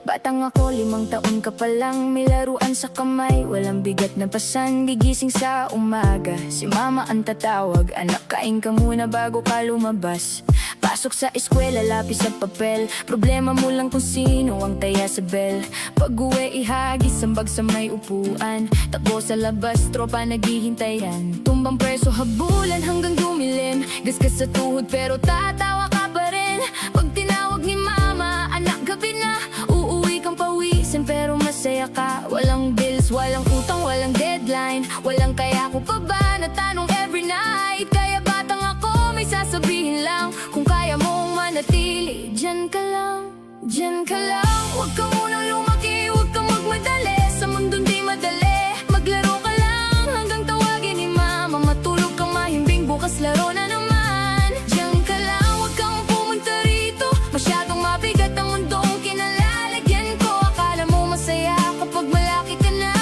Batang ako, 5 taon ka pa lang. May laruan sa kamay, walang bigat na pasan. Gigising sa umaga, si mama ang tatawag. Anak, kain ka muna bago ka lumabas. Pasok sa eskwela, lapis sa papel. Problema mo lang kung sino ang taya sa bell. Pag-uwi, ihagis ang bag sa may upuan. Takbo sa labas, tropa naghihintayan. Tumbang preso, habulan hanggang dumilim. Gasgas sa tuhod pero tatawa ka pa rin. Pag tinawag ni mama, anak, gabi na. Uuwi kang pawisin pero masaya ka. Walang bills, walang utang, walang deadline. Walang kaya ko pa ba na tanong every night. Kaya batang ako, may sasabihin lang. Kung kaya mong manatili, dyan ka lang, dyan ka lang. Huwag ka munang lumaki, huwag kang magmadali. Sa mundong di madali, maglaro ka lang hanggang tawagin ni mama. Matulog kang mahimbing, bukas laro na naman. Dyan ka lang, huwag kang pumunta rito. Masyadong mabigat ang mundong kinalalagyan ko. Akala mo masaya kapag malaki ka na,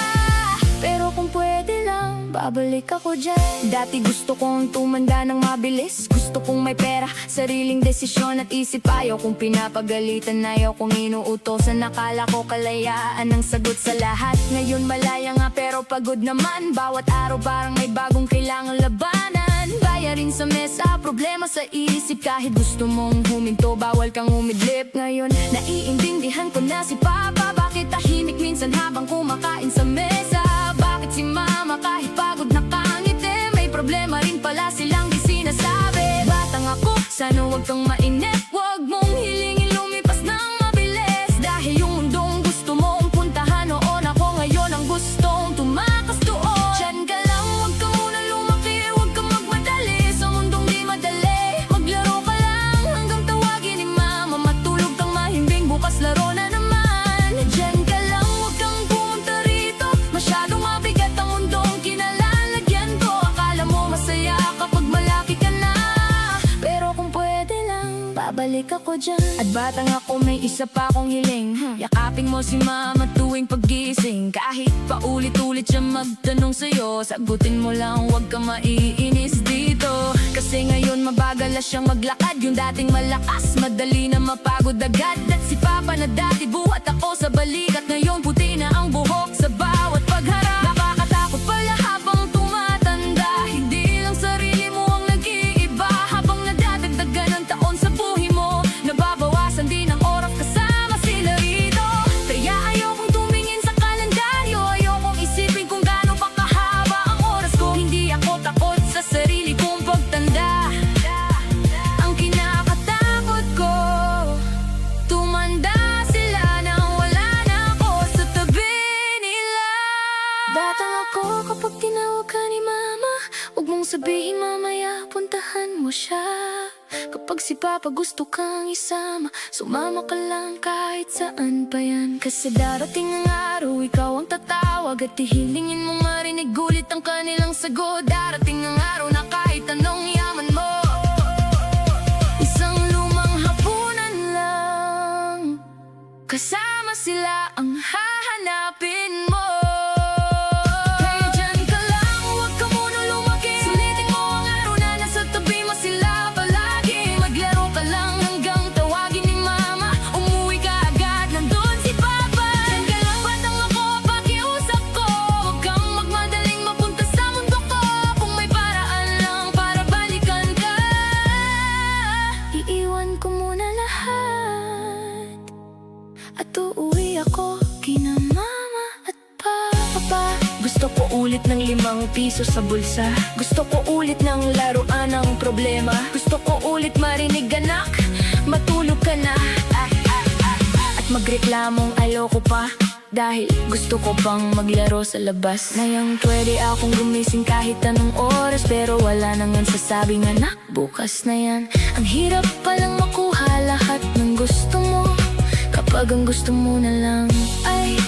pero kung pwede lang, babalik ako dyan. Dati gusto kong tumanda ng mabilis. Gusto kong may pera, sariling desisyon at isip. Ayaw kong pinapagalitan, ayaw kong inuutosan. Nakala ko kalayaan ang sagot sa lahat. Ngayon malaya nga pero pagod naman. Bawat araw parang may bagong kailangang labanan. Bayarin sa mesa, problema sa isip. Kahit gusto mong huminto, bawal kang umidlip. Ngayon naiintindihan ko na si Papa. Bakit tahimik minsan habang kumakain sa mesa? Bakit si Mama kahit pagod nakangiti? May problema rin pala silang di sinasabi. Batang ako, sana huwag kang mainip. Huwag mong hilingin lumipas ng mabilis. Dahil yung mundong gusto mong puntahan noon, ako ngayon ang gustong tumakas doon. Diyan ka lang, huwag ka muna lumaki, huwag kang magmadali. Sa mundong di madali, maglaro ka lang hanggang tawagin ni mama. Matulog kang mahimbing, bukas laro na naman. Diyan ka lang, huwag kang pumunta rito. Masyadong mabigat ang mundong kinalalagyan ko. Akala mo masaya kapag malaki ka na, pero kung pwede lang, babalik ako dyan. At batang ako, may isa pa akong hiling. Yakapin mo si mama tuwing paggising. Kahit paulit-ulit siya magtanong sa'yo, sagutin mo lang, huwag ka maiinis dito. Kasi ngayon mabagal na siyang maglakad. Yung dating malakas, madali na mapagod agad. At si Papa na dati buhat ako sa balikat, ngayon puti na ang buhok sa bawat pagharap. Nakakatakot pala habang tumatanda. Hindi lang sarili mo ang nag-iiba. Habang nadadagdagan ang taon sa buhay mo, nababawasan din ang oras kasama sila rito. Kaya ayokong tumingin sa kalendaryo. Ayokong isipin kung gaano pa kahaba ang oras ko. Hindi ako takot sa sarili kong pagtanda. Ang kinakatakot ko, tumanda sila nang wala na ako sa tabi nila. Batang ako, kapag tinawag ka ni mama, huwag mong sabihin mamaya, puntahan mo siya. Kapag si Papa gusto kang isama, sumama ka lang kahit saan pa yan. Kasi darating ang araw, ikaw ang tatawag at ihilingin mong marinig ulit ang kanilang sagot. Darating ang araw na kahit anong yaman mo, isang lumang hapunan lang, kasama sila ang hahanapin mo. Kaya dyan ka lang, huwag ka muna lumaki. Sulitin mo ang araw na nasa tabi mo sila palagi. Maglaro ka lang hanggang tawagin ni mama. Umuwi ka agad, nandun si Papa. Dyan ka lang, batang ako, pakiusap ko. Huwag kang magmadaling mapunta sa mundo ko. Kung may paraan lang para balikan ka, iiwan ko muna lahat at uuwi ako kina mama at papa. Gusto ko ulit ng 5 piso sa bulsa. Gusto ko ulit ng laruan ng problema. Gusto ko ulit marinig, anak, matulog ka na. At magreklamong ayoko pa, dahil gusto ko pang maglaro sa labas. Ngayong pwede akong gumising kahit anong oras, pero wala nang sasabing anak, bukas na yan. Ang hirap palang makuha lahat ng gusto mo, kapag ang gusto mo na lang ay